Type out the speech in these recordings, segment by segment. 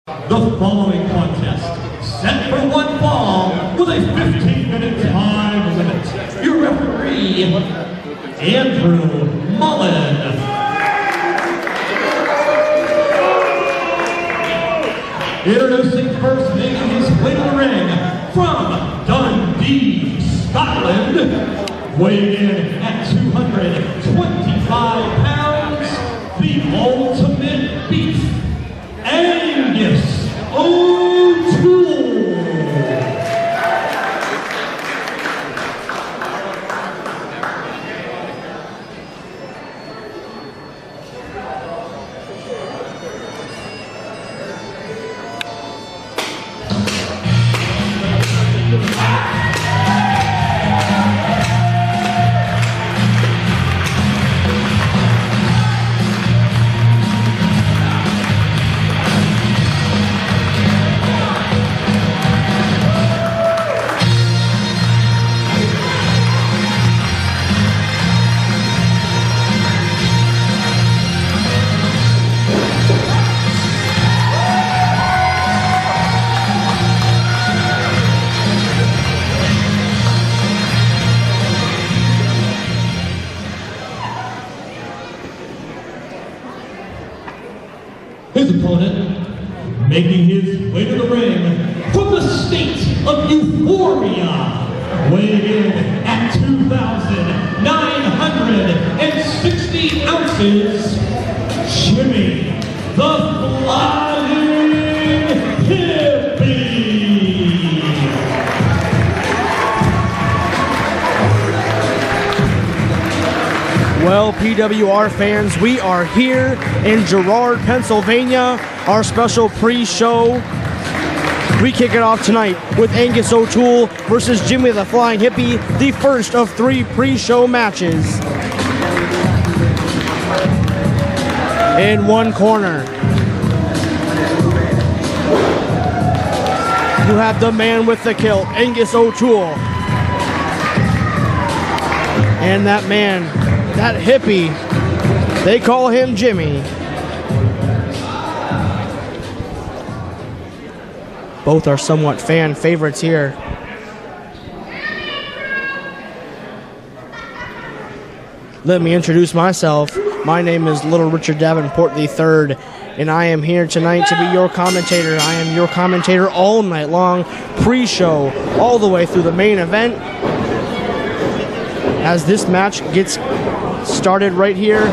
The following contest, set for one fall with a 15-minute time limit. Your referee, Andrew Mullen. Introducing first, making his way to the ring from Dundee, Scotland, weighing in at 225 pounds, the ultimate beast, Angus O'Toole. His opponent, making his way to the ring from the state of Euphoria, weighing in at 2,960 ounces, Jimmy the Flying Hippie. Well, PWR fans, we are here in Girard, Pennsylvania, our special pre-show. We kick it off tonight with Angus O'Toole versus Jimmy the Flying Hippie, the first of 3 pre-show matches. In one corner, you have the man with the kilt, Angus O'Toole. And that man, that hippie, they call him Jimmy. Both are somewhat fan favorites here. Let me introduce myself. My name is Little Richard Davenport III, and I am here tonight to be your commentator. I am your commentator all night long, pre-show, all the way through the main event. As this match gets started right here,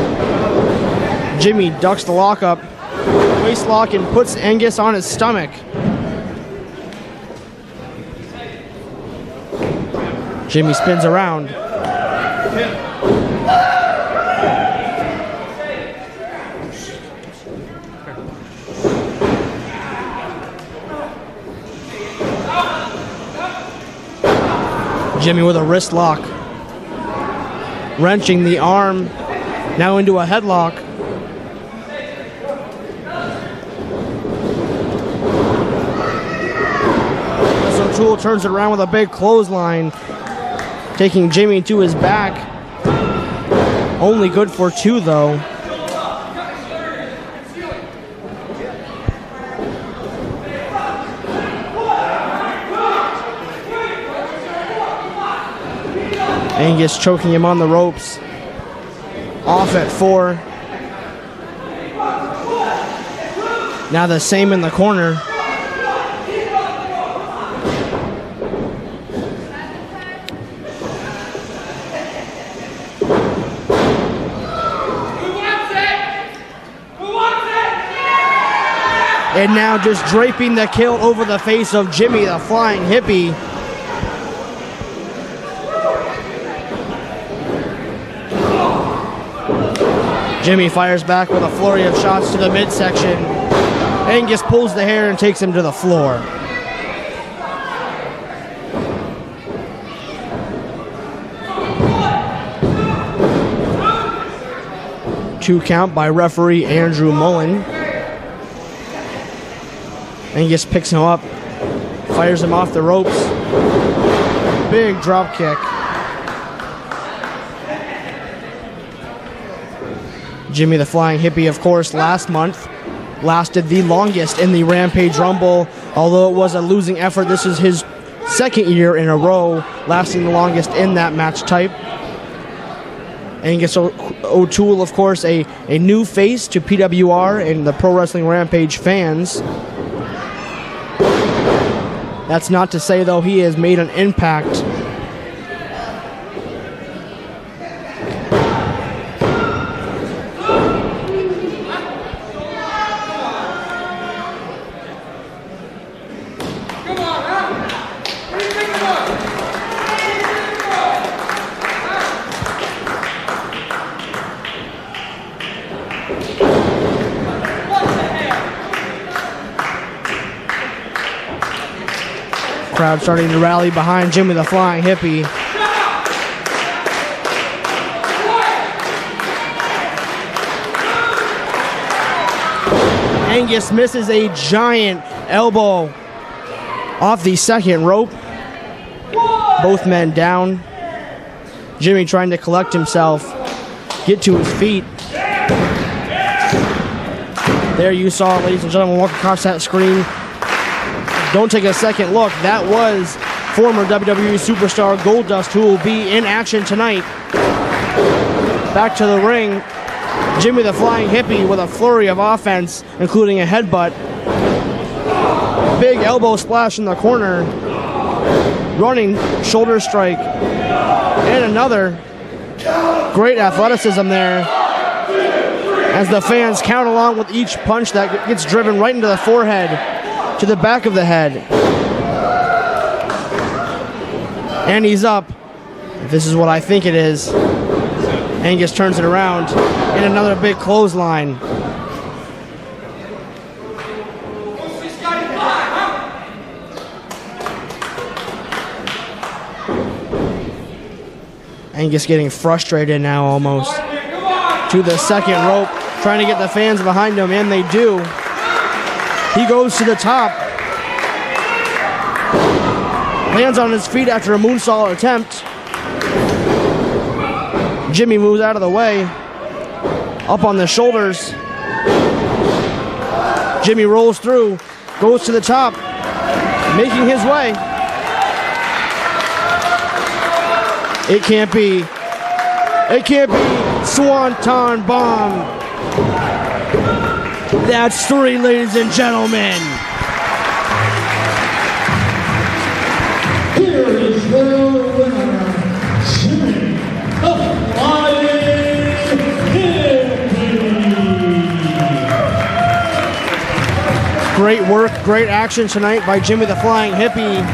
Jimmy ducks the lockup, waist lock, and puts Angus on his stomach. Jimmy spins around. Jimmy with a wrist lock, wrenching the arm now into a headlock. So O'Toole turns it around with a big clothesline, taking Jimmy to his back. Only good for 2 though. Angus choking him on the ropes. Off at 4. Now the same in the corner. And now just draping the kilt over the face of Jimmy the Flying Hippie. Jimmy fires back with a flurry of shots to the midsection. Angus pulls the hair and takes him to the floor. Two count by referee Andrew Mullen. Angus picks him up, fires him off the ropes. Big drop kick. Jimmy the Flying Hippie, of course, last month lasted the longest in the Rampage Rumble. Although it was a losing effort, this is his second year in a row lasting the longest in that match type. Angus O'Toole, of course, a new face to PWR and the Pro Wrestling Rampage fans. That's not to say, though, he has made an impact. Crowd starting to rally behind Jimmy the Flying Hippie. Angus misses a giant elbow off the second rope. Both men down. Jimmy trying to collect himself, get to his feet. There you saw it, ladies and gentlemen, walk across that screen. Don't take a second look. That was former WWE superstar Goldust, who will be in action tonight. Back to the ring. Jimmy the Flying Hippie with a flurry of offense, including a headbutt. Big elbow splash in the corner. Running shoulder strike. And another. Great athleticism there. As the fans count along with each punch that gets driven right into the forehead. To the back of the head. And he's up. This is what I think it is. Angus turns it around. And another big clothesline. Angus getting frustrated now almost. To the second rope. Trying to get the fans behind him, and they do. He goes to the top. Lands on his feet after a moonsault attempt. Jimmy moves out of the way. Up on the shoulders. Jimmy rolls through. Goes to the top. Making his way. It can't be. It can't be. Swanton Bomb. That's 3, ladies and gentlemen. Here is the winner, Jimmy the Flying Hippie. Great work, great action tonight by Jimmy the Flying Hippie.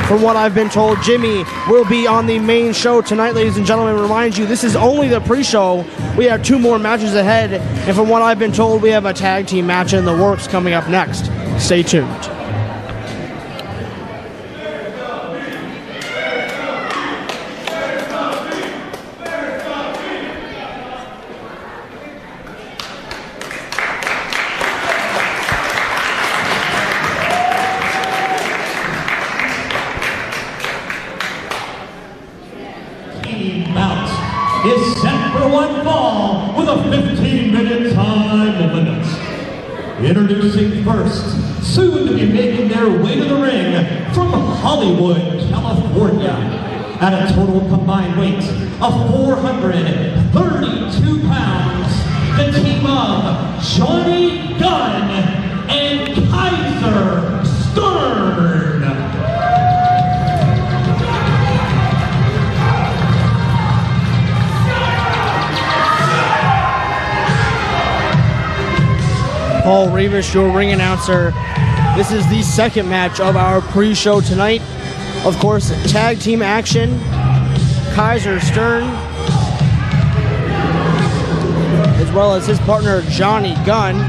From what I've been told, Jimmy will be on the main show tonight, ladies and gentlemen. Remind you, this is only the pre-show. We have 2 more matches ahead, and from what I've been told, we have a tag team match in the works coming up next. Stay tuned. Is set for one fall with a 15-minute time limit. Introducing first, soon to be making their way to the ring from Hollywood, California, at a total combined weight of 432 pounds, the team of Johnny Gunn and Kaiser Stern. Paul Revis, your ring announcer. This is the second match of our pre-show tonight. Of course, tag team action. Kaiser Stern, as well as his partner Johnny Gunn.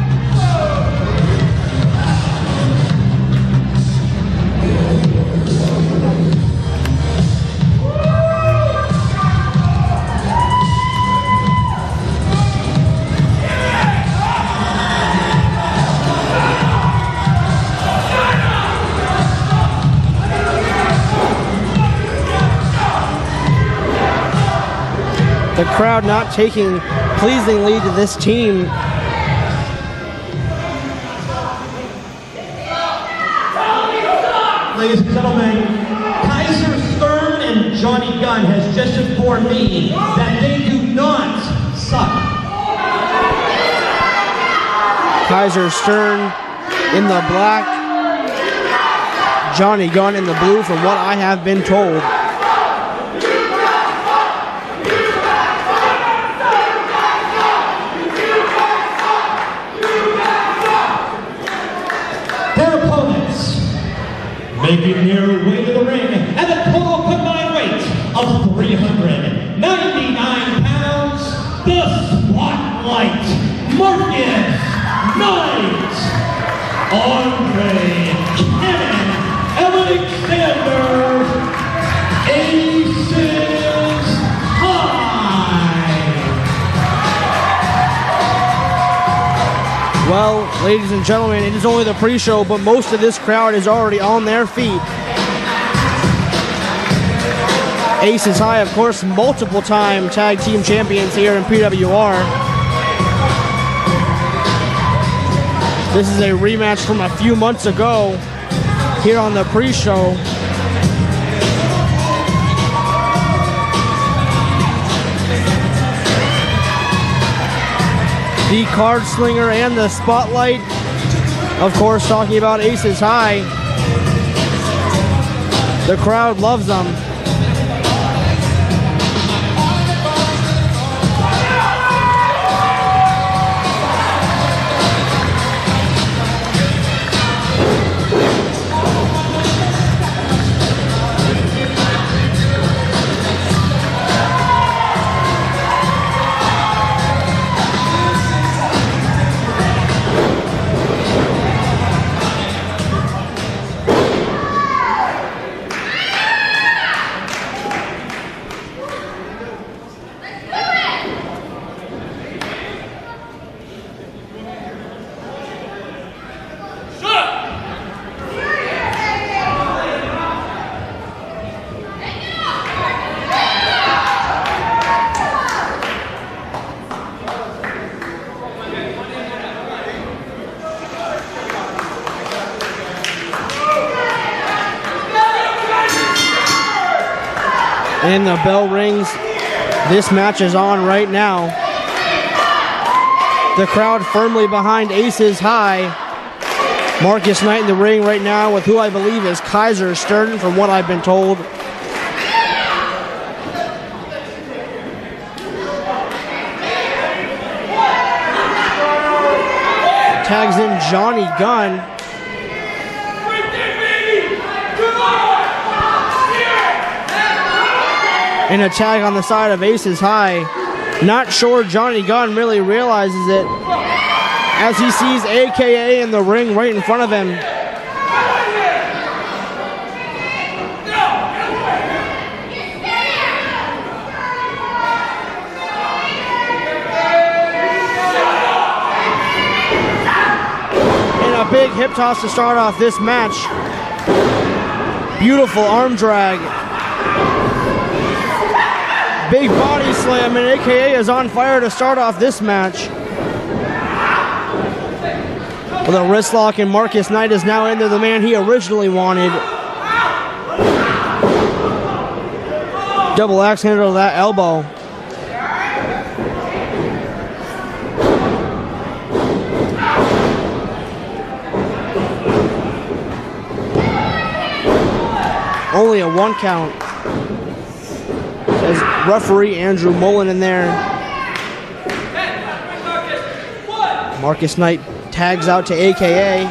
The crowd not taking pleasingly to this team ladies and gentlemen, Kaiser Stern and Johnny Gunn has just informed me that they do not suck. Kaiser Stern in the black, Johnny Gunn in the blue, from what I have been told. Their opponents, making their way to the ring at a total combined weight of 399 pounds, the Spotlight, Marcus Knight, Andre Cannon, Alexander, Aces High. Well, ladies and gentlemen, it is only the pre-show, but most of this crowd is already on their feet. Aces High, of course, multiple-time tag team champions here in PWR. This is a rematch from a few months ago here on the pre-show. The Card Slinger and the Spotlight, of course, talking about Aces High. The crowd loves them. And the bell rings. This match is on right now. The crowd firmly behind Aces High. Marcus Knight in the ring right now with who I believe is Kaiser Stern, from what I've been told. Tags in Johnny Gunn. And a tag on the side of Aces High. Not sure Johnny Gunn really realizes it as he sees AKA in the ring right in front of him. And a big hip toss to start off this match. Beautiful arm drag. Big body slam, and AKA is on fire to start off this match. With a wrist lock, and Marcus Knight is now into the man he originally wanted. Double axe handle to that elbow. Only a 1 count. As referee Andrew Mullen in there. Marcus Knight tags out to AKA.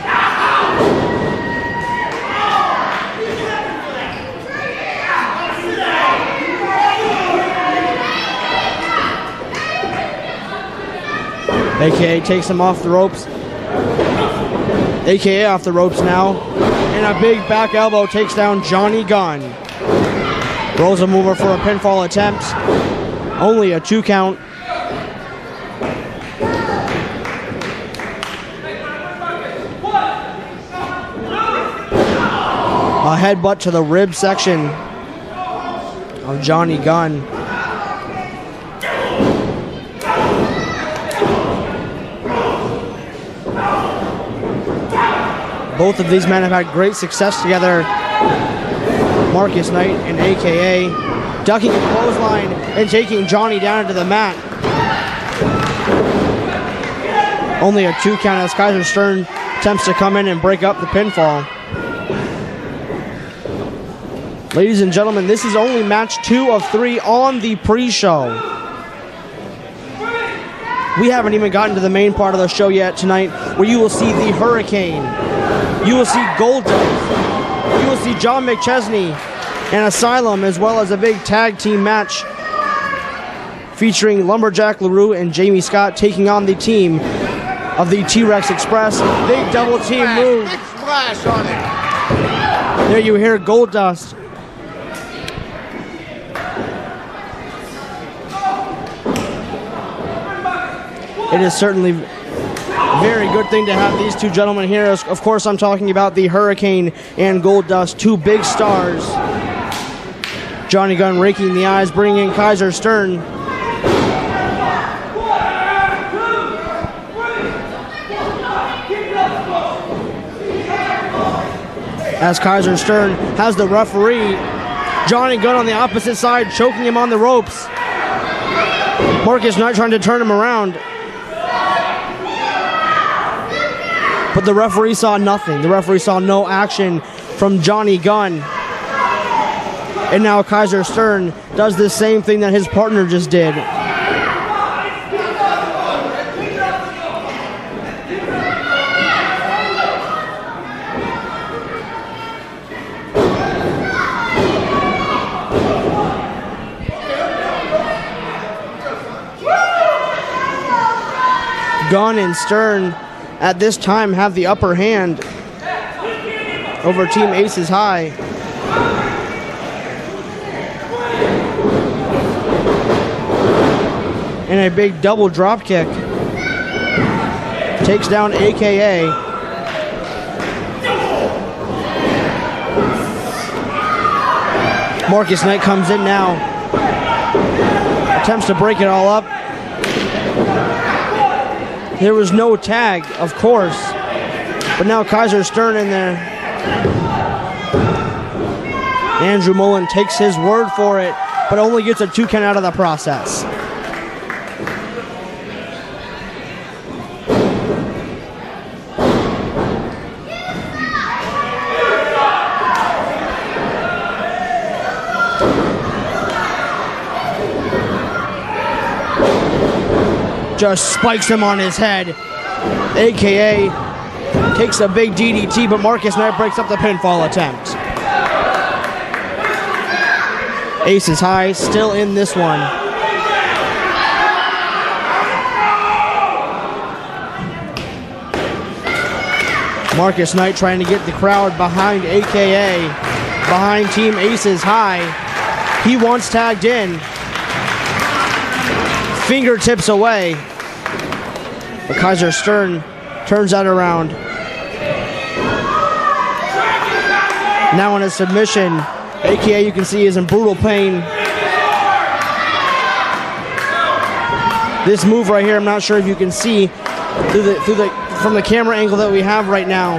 AKA takes him off the ropes. AKA off the ropes now. And a big back elbow takes down Johnny Gunn. Rolls him over for a pinfall attempt. Only a 2 count. A headbutt to the rib section of Johnny Gunn. Both of these men have had great success together Marcus Knight and AKA ducking a clothesline and taking Johnny down into the mat. Only a 2 count as Kaiser Stern attempts to come in and break up the pinfall. Ladies and gentlemen, this is only match 2 of 3 on the pre-show. We haven't even gotten to the main part of the show yet tonight, where you will see the Hurricane. You will see Goldust. You will see John McChesney and Asylum, as well as a big tag team match featuring Lumberjack LaRue and Jamie Scott taking on the team of the T-Rex Express. Big double team move. Big splash on it. There you hear Goldust. It is certainly a very good thing to have these two gentlemen here. Of course, I'm talking about the Hurricane and Goldust, 2 big stars. Johnny Gunn raking the eyes, bringing in Kaiser Stern. As Kaiser Stern has the referee, Johnny Gunn on the opposite side, choking him on the ropes. Marcus Knight trying to turn him around. But the referee saw nothing. The referee saw no action from Johnny Gunn. And now Kaiser Stern does the same thing that his partner just did. Gunn and Stern at this time have the upper hand over Team Aces High. And a big double drop kick takes down AKA. Marcus Knight comes in now, attempts to break it all up. There was no tag, of course, but now Kaiser Stern in there. Andrew Mullen takes his word for it, but only gets a 2 count out of the process. Just spikes him on his head. AKA takes a big DDT, but Marcus Knight breaks up the pinfall attempt. Aces High still in this one. Marcus Knight trying to get the crowd behind AKA, behind Team Aces High. He once tagged in. Fingertips away. But Kaiser Stern turns that around. Now in a submission. AKA, you can see, is in brutal pain. This move right here, I'm not sure if you can see from the camera angle that we have right now,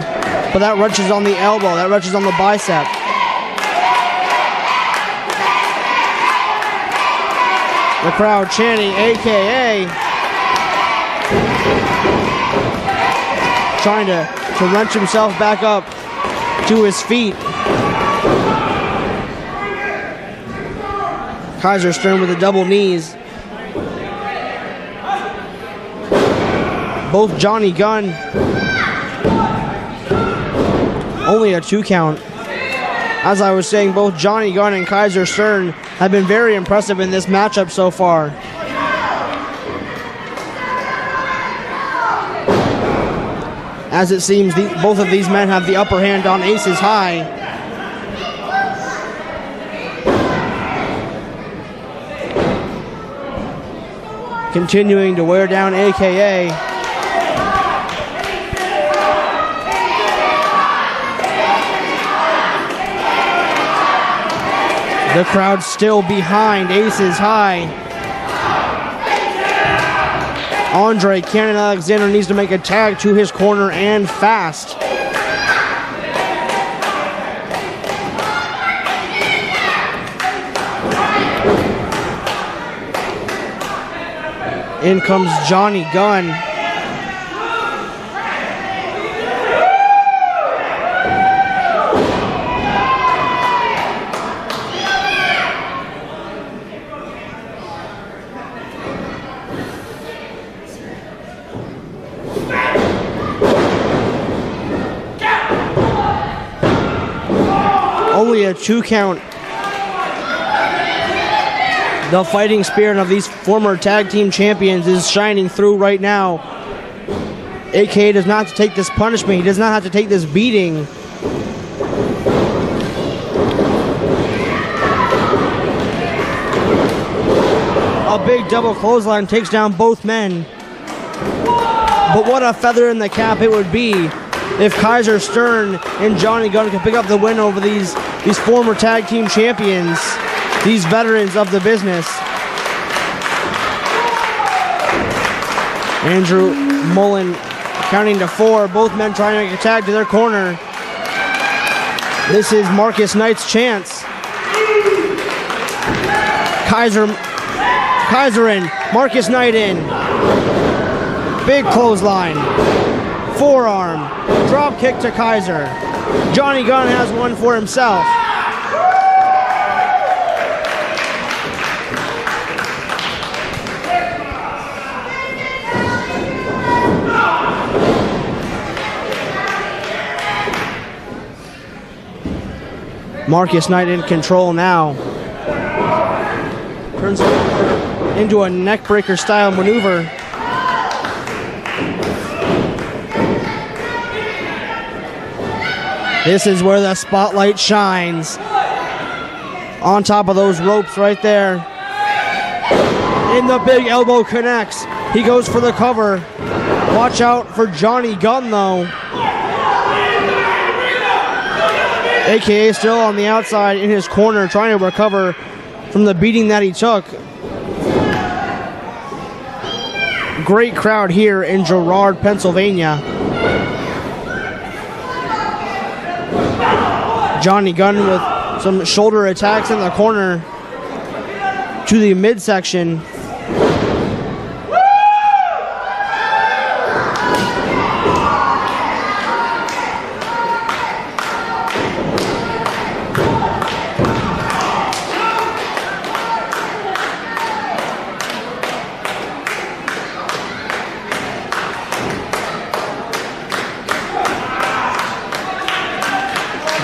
but that wrenches on the elbow, that wrenches on the bicep. The crowd chanting AKA, trying to wrench himself back up to his feet. Kaiser Stern with the double knees. Both Johnny Gunn, only a 2 count. As I was saying, both Johnny Gunn and Kaiser Stern have been very impressive in this matchup so far. As it seems, both of these men have the upper hand on Aces High. Continuing to wear down AKA. The crowd still behind Aces High. Andre Cannon Alexander needs to make a tag to his corner and fast. In comes Johnny Gunn. Only a 2 count. The fighting spirit of these former tag team champions is shining through right now. AKA does not have to take this punishment. He does not have to take this beating. A big double clothesline takes down both men. But what a feather in the cap it would be if Kaiser Stern and Johnny Gunn can pick up the win over these former tag team champions, these veterans of the business. Andrew Mullen counting to 4, both men trying to make a tag to their corner. This is Marcus Knight's chance. Kaiser in, Marcus Knight in. Big clothesline, forearm, drop kick to Kaiser. Johnny Gunn has one for himself. Marcus Knight in control now. Turns it into a neckbreaker style maneuver. This is where the spotlight shines. On top of those ropes right there. And the big elbow connects. He goes for the cover. Watch out for Johnny Gunn though. AKA still on the outside in his corner trying to recover from the beating that he took. Great crowd here in Girard, Pennsylvania. Johnny Gunn with some shoulder attacks in the corner to the midsection.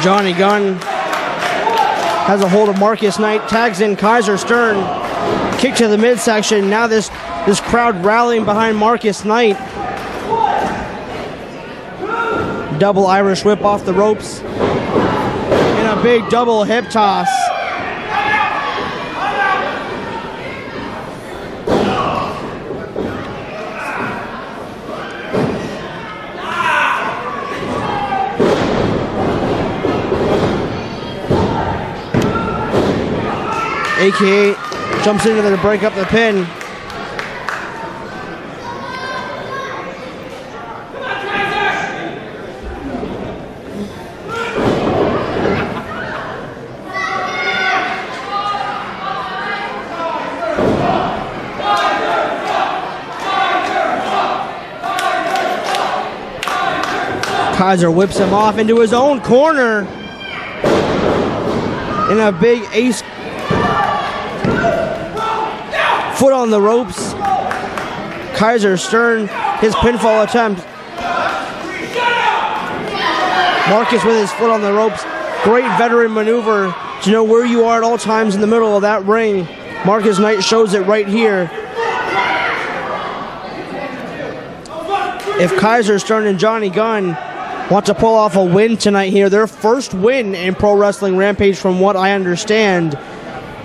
Johnny Gunn has a hold of Marcus Knight, tags in Kaiser Stern, kick to the midsection. Now this crowd rallying behind Marcus Knight. Double Irish whip off the ropes. And a big double hip toss. AKA jumps into there to break up the pin. Kaiser whips him off into his own corner. In a big ace foot on the ropes. Kaiser Stern, his pinfall attempt. Marcus with his foot on the ropes. Great veteran maneuver to know where you are at all times in the middle of that ring. Marcus Knight shows it right here. If Kaiser Stern and Johnny Gunn want to pull off a win tonight here, their first win in Pro Wrestling Rampage from what I understand,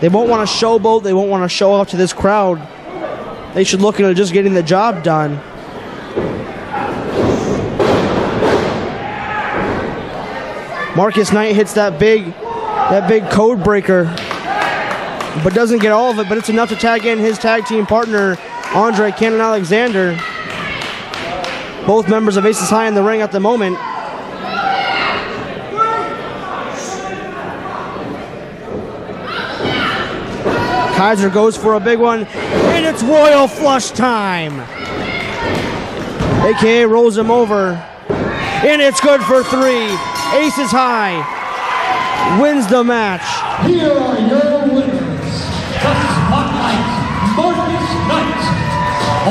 they won't want to showboat. They won't want to show off to this crowd. They should look at just getting the job done. Marcus Knight hits that big code breaker, but doesn't get all of it. But it's enough to tag in his tag team partner, Andre Cannon Alexander. Both members of Aces High in the ring at the moment. Kaiser goes for a big one, and it's Royal Flush time. AKA rolls him over, and it's good for 3. Aces high, wins the match. Here are your winners. The Spotlight, Marcus Knight,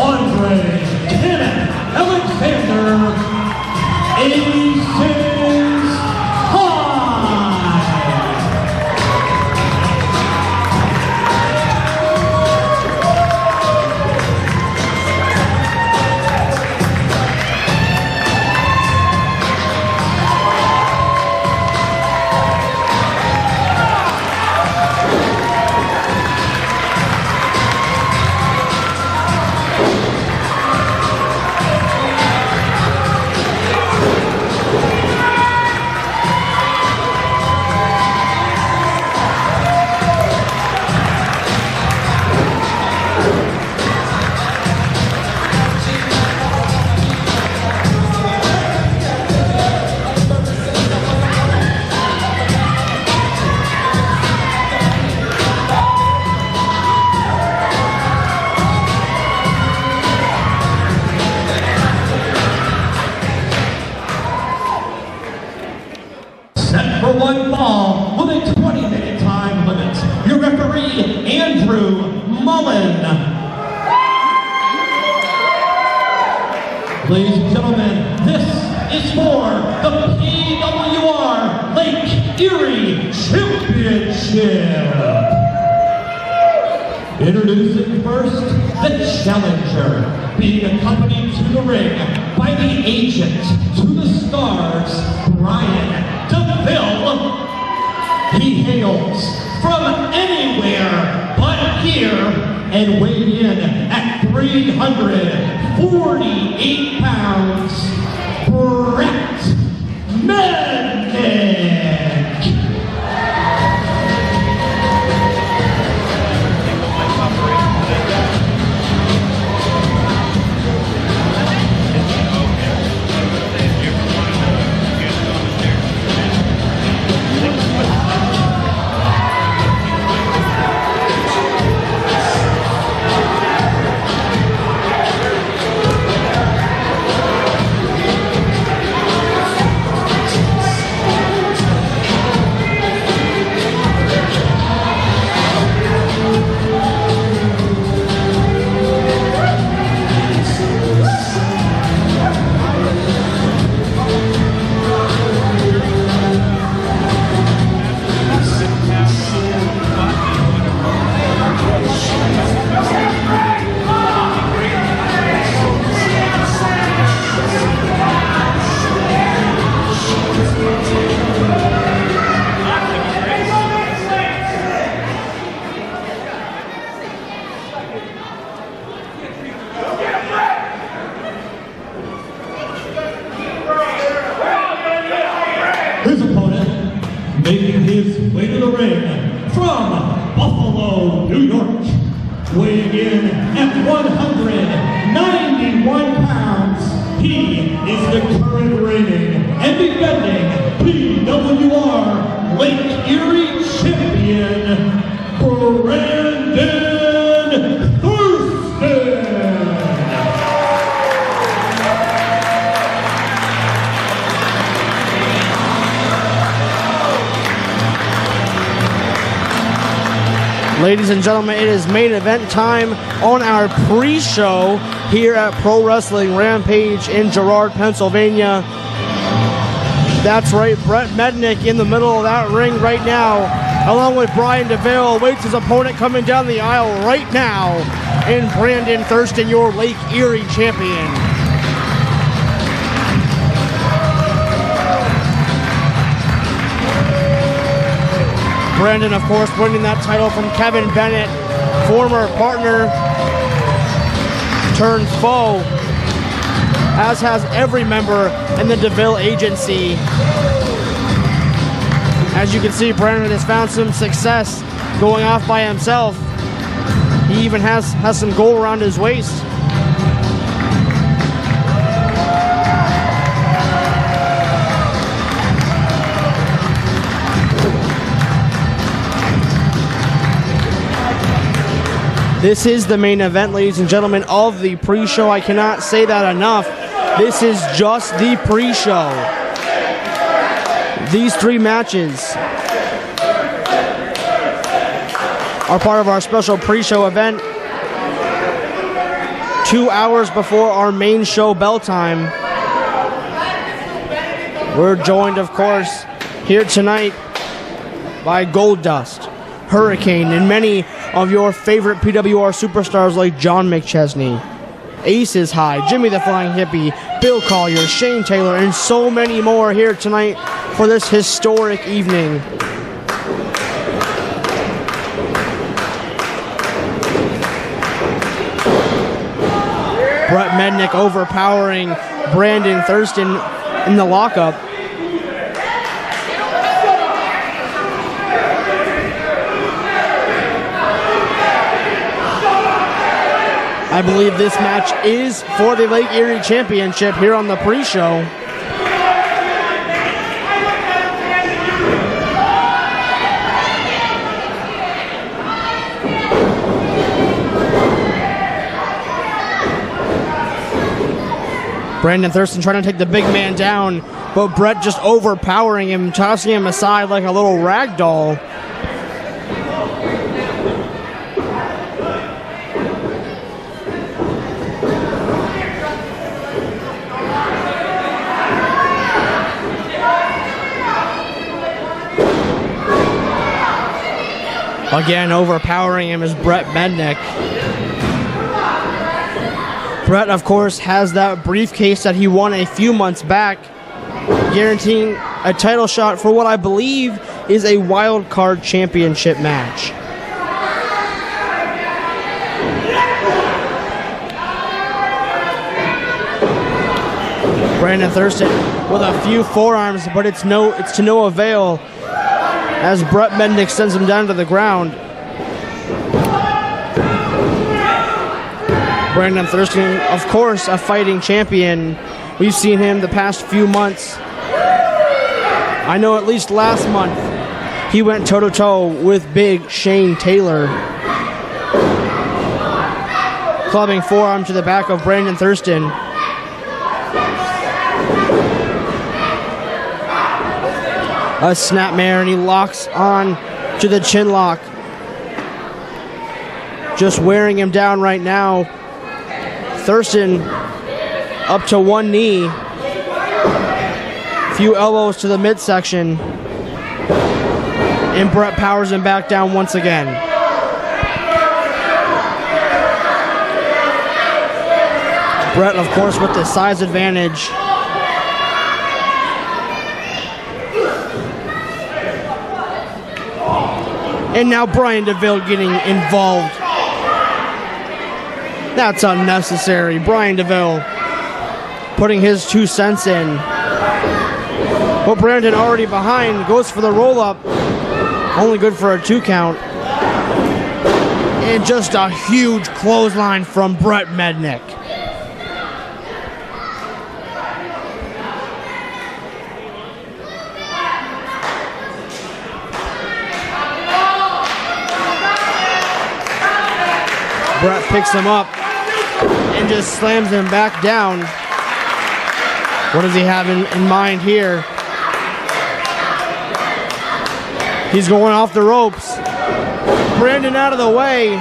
Andre Kenneth Alexander, Aces High. Set for one fall with a 20-minute time limit. Your referee, Andrew Mullen. Ladies and gentlemen, this is for the PWR Lake Erie Championship. Introducing first, the challenger, being accompanied to the ring by the agent to the stars, Brian DeVille. He hails from anywhere but here and weighed in at 348 pounds, Brett Mednick. His opponent, making his way to the ring from Buffalo, New York, weighing in at 191 pounds, he is the current reigning and defending PWR Lake Erie champion, Brandon Thurston. Ladies and gentlemen, it is main event time on our pre-show here at Pro Wrestling Rampage in Girard, Pennsylvania. That's right, Brett Mednick in the middle of that ring right now, along with Brian DeVille, awaits his opponent coming down the aisle right now in Brandon Thurston, your Lake Erie champion. Brandon, of course, winning that title from Kevin Bennett, former partner turned foe, as has every member in the DeVille agency. As you can see, Brandon has found some success going off by himself. He even has some gold around his waist. This is the main event, ladies and gentlemen, of the pre-show. I cannot say that enough. This is just the pre-show. These 3 matches are part of our special pre-show event 2 hours before our main show bell time. We're joined, of course, here tonight by Goldust, Hurricane, and many of your favorite PWR superstars like John McChesney, Aces High, Jimmy the Flying Hippie, Bill Collier, Shane Taylor, and so many more here tonight for this historic evening. Brett Mednick overpowering Brandon Thurston in the lockup. I believe this match is for the Lake Erie Championship here on the pre-show. Brandon Thurston trying to take the big man down, but Brett just overpowering him, tossing him aside like a little rag doll. Again, overpowering him is Brett Mednick. Brett, of course, has that briefcase that he won a few months back, guaranteeing a title shot for what I believe is a wild card championship match. Brandon Thurston with a few forearms, but it's to no avail as Brett Mednick sends him down to the ground. Brandon Thurston, of course, a fighting champion. We've seen him the past few months. I know at least last month he went toe-to-toe with big Shane Taylor. Clubbing forearm to the back of Brandon Thurston. A snapmare, and he locks on to the chin lock. Just wearing him down right now. Thurston up to one knee. Few elbows to the midsection. And Brett powers him back down once again. Brett, of course, with the size advantage. And now Brian DeVille getting involved. That's unnecessary. Brian DeVille putting his 2 cents in. But Brandon already behind, goes for the roll-up. Only good for a 2 count. And just a huge clothesline from Brett Mednick. Brett picks him up and just slams him back down. What does he have in mind here? He's going off the ropes. Brandon out of the way.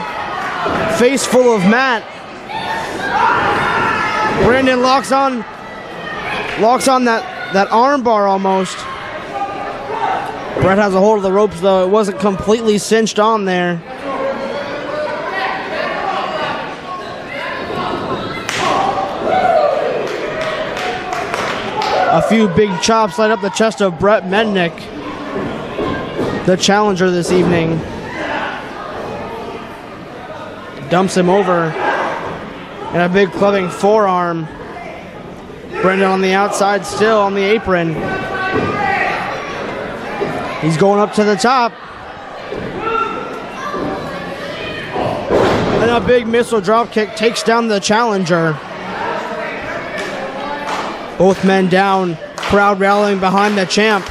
Face full of mat. Brandon locks on that arm bar almost. Brett has a hold of the ropes though. It wasn't completely cinched on there. A few big chops light up the chest of Brett Mednick, the challenger this evening. Dumps him over. And a big clubbing forearm. Brendan on the outside still on the apron. He's going up to the top. And a big missile drop kick takes down the challenger. Both men down, crowd rallying behind the champ.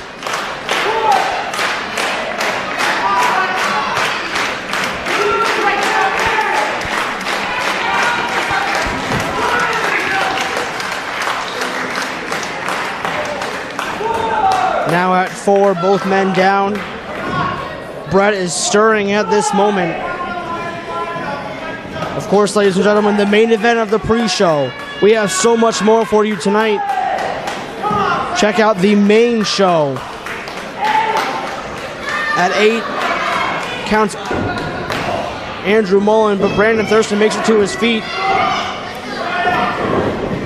Now at 4, both men down. Brett is stirring at this moment. Of course, ladies and gentlemen, the main event of the pre-show. We have so much more for you tonight. Check out the main show. At 8, counts Andrew Mullen, but Brandon Thurston makes it to his feet.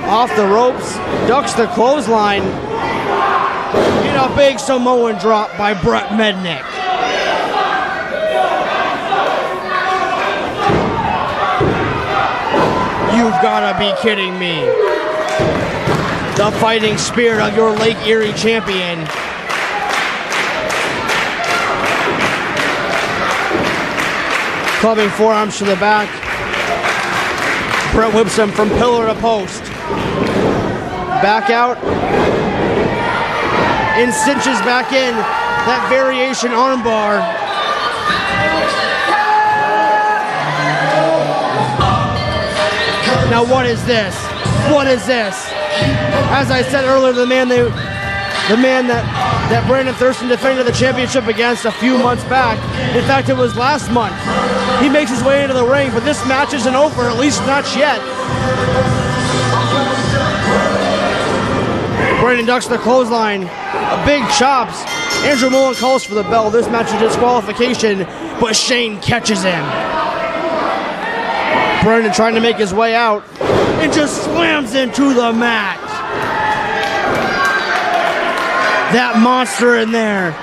Off the ropes, ducks the clothesline. And a big Samoan drop by Brett Mednick. You've got to be kidding me. The fighting spirit of your Lake Erie champion. Clubbing forearms to the back. Brett whips him from pillar to post. Back out. And cinches back in. That variation armbar. Now what is this? What is this? As I said earlier, the man that Brandon Thurston defended the championship against a few months back. In fact, it was last month. He makes his way into the ring, but this match isn't over, at least not yet. Brandon ducks the clothesline. Big chops. Andrew Mullen calls for the bell. This match is disqualification, but Shane catches him. Brandon trying to make his way out and just slams into the mat. That monster in there.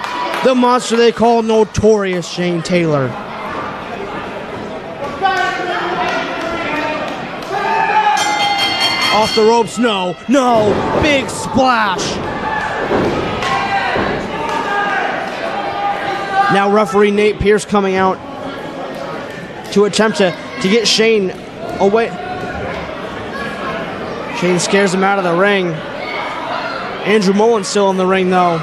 The monster they call Notorious Shane Taylor. Off the ropes, no, big splash. Now referee Nate Pierce coming out to attempt to get Shane away. Shane scares him out of the ring. Andrew Mullen still in the ring though.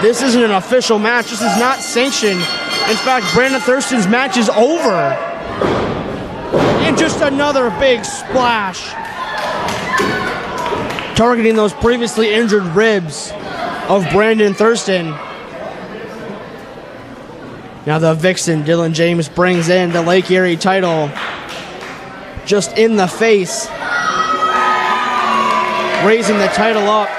This isn't an official match. This is not sanctioned. In fact, Brandon Thurston's match is over. And just another big splash. Targeting those previously injured ribs of Brandon Thurston. Now the Vixen, Dylan James, brings in the Lake Erie title. Just in the face. Raising the title up.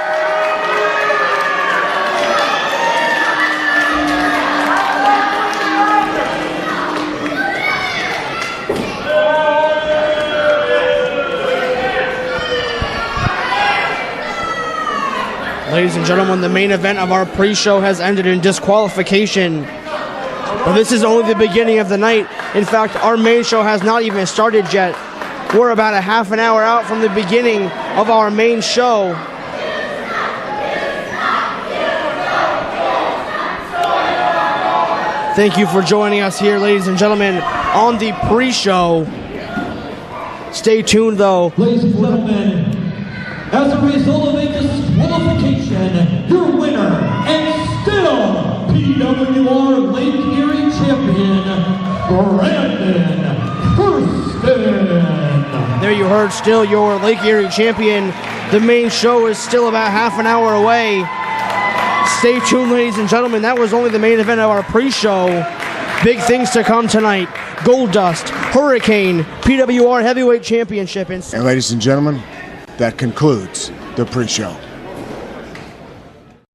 Ladies and gentlemen, the main event of our pre-show has ended in disqualification. But this is only the beginning of the night. In fact, our main show has not even started yet. We're about a half an hour out from the beginning of our main show. Thank you for joining us here, ladies and gentlemen, on the pre-show. Stay tuned, though. Ladies and gentlemen, as a result of a disqualification, your winner and still PWR Lake Erie champion, Brandon Thurston. There you heard still your Lake Erie champion. The main show is still about half an hour away. Stay tuned, ladies and gentlemen. That was only the main event of our pre-show. Big things to come tonight. Gold Dust, Hurricane, PWR Heavyweight Championship. And ladies and gentlemen, that concludes the pre-show.